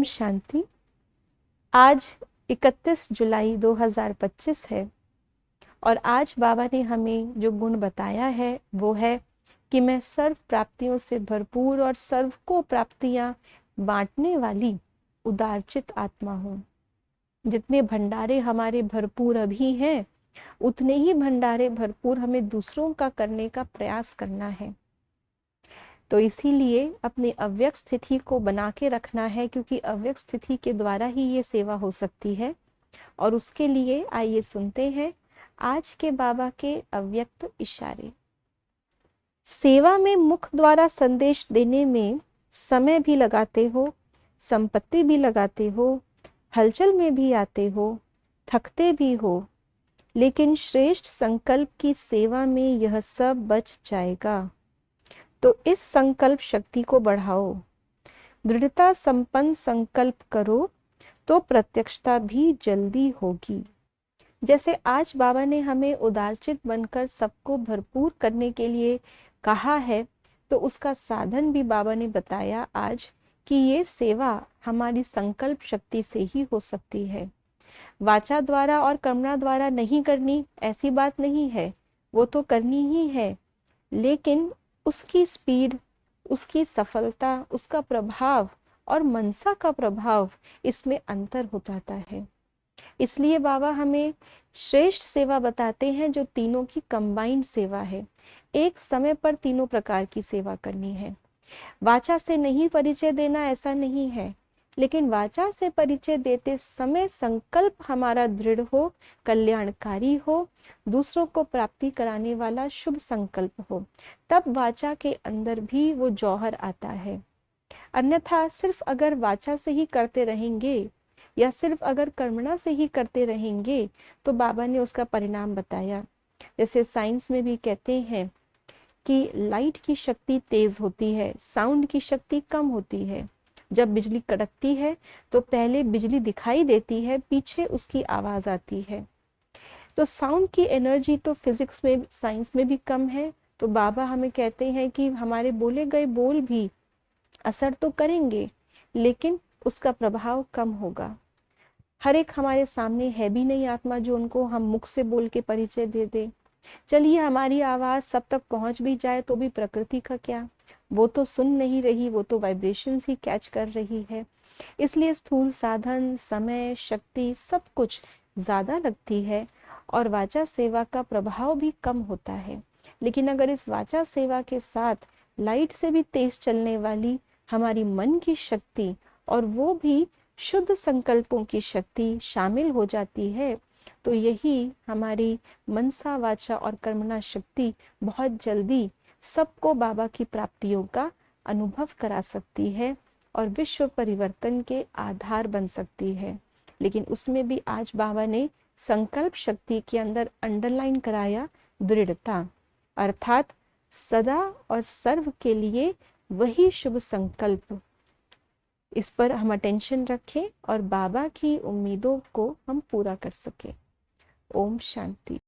ओम शांति। आज 31 जुलाई 2025 है और आज बाबा ने हमें जो गुण बताया है वो है कि मैं सर्व प्राप्तियों से भरपूर और सर्व को प्राप्तियां बांटने वाली उदारचित आत्मा हूँ। जितने भंडारे हमारे भरपूर अभी हैं उतने ही भंडारे भरपूर हमें दूसरों का करने का प्रयास करना है। तो इसीलिए अपनी अव्यक्त स्थिति को बना के रखना है, क्योंकि अव्यक्त स्थिति के द्वारा ही ये सेवा हो सकती है। और उसके लिए आइए सुनते हैं आज के बाबा के अव्यक्त इशारे। सेवा में मुख द्वारा संदेश देने में समय भी लगाते हो, संपत्ति भी लगाते हो, हलचल में भी आते हो, थकते भी हो, लेकिन श्रेष्ठ संकल्प की सेवा में यह सब बच जाएगा। तो इस संकल्प शक्ति को बढ़ाओ, दृढ़ता संपन्न संकल्प करो तो प्रत्यक्षता भी जल्दी होगी। जैसे आज बाबा ने हमें उदारचित बनकर सबको भरपूर करने के लिए कहा है, तो उसका साधन भी बाबा ने बताया आज कि ये सेवा हमारी संकल्प शक्ति से ही हो सकती है। वाचा द्वारा और कर्मणा द्वारा नहीं करनी ऐसी बात नहीं है, वो तो करनी ही है, लेकिन उसकी स्पीड, उसकी सफलता, उसका प्रभाव और मनसा का प्रभाव, इसमें अंतर हो जाता है। इसलिए बाबा हमें श्रेष्ठ सेवा बताते हैं जो तीनों की कंबाइंड सेवा है। एक समय पर तीनों प्रकार की सेवा करनी है। वाचा से नहीं परिचय देना ऐसा नहीं है, लेकिन वाचा से परिचय देते समय संकल्प हमारा दृढ़ हो, कल्याणकारी हो, दूसरों को प्राप्ति कराने वाला शुभ संकल्प हो, तब वाचा के अंदर भी वो जौहर आता है। अन्यथा सिर्फ अगर वाचा से ही करते रहेंगे या सिर्फ अगर कर्मणा से ही करते रहेंगे तो बाबा ने उसका परिणाम बताया। जैसे साइंस में भी कहते हैं कि लाइट की शक्ति तेज होती है, साउंड की शक्ति कम होती है। जब बिजली कड़कती है तो पहले बिजली दिखाई देती है, पीछे उसकी आवाज आती है। तो साउंड की एनर्जी तो फिजिक्स में, साइंस में भी कम है। तो बाबा हमें कहते हैं कि हमारे बोले गए बोल भी असर तो करेंगे, लेकिन उसका प्रभाव कम होगा। हर एक हमारे सामने है भी नहीं आत्मा जो उनको हम मुख से बोल के परिचय दे दे। चलिए हमारी आवाज सब तक पहुंच भी जाए तो भी प्रकृति का क्या, वो तो सुन नहीं रही, वो तो वाइब्रेशंस ही कैच कर रही है। इसलिए स्थूल साधन, समय, शक्ति सब कुछ ज्यादा लगती है और वाचा सेवा का प्रभाव भी कम होता है। लेकिन अगर इस वाचा सेवा के साथ लाइट से भी तेज चलने वाली हमारी मन की शक्ति और वो भी शुद्ध संकल्पों की शक्ति शामिल हो जाती है, तो यही हमारी मनसा, वाचा और कर्मणा शक्ति बहुत जल्दी सबको बाबा की प्राप्तियों का अनुभव करा सकती है और विश्व परिवर्तन के आधार बन सकती है। लेकिन उसमें भी आज बाबा ने संकल्प शक्ति के अंदर अंडरलाइन कराया दृढ़ता, अर्थात सदा और सर्व के लिए वही शुभ संकल्प। इस पर हम अटेंशन रखें और बाबा की उम्मीदों को हम पूरा कर सकें। ओम शांति।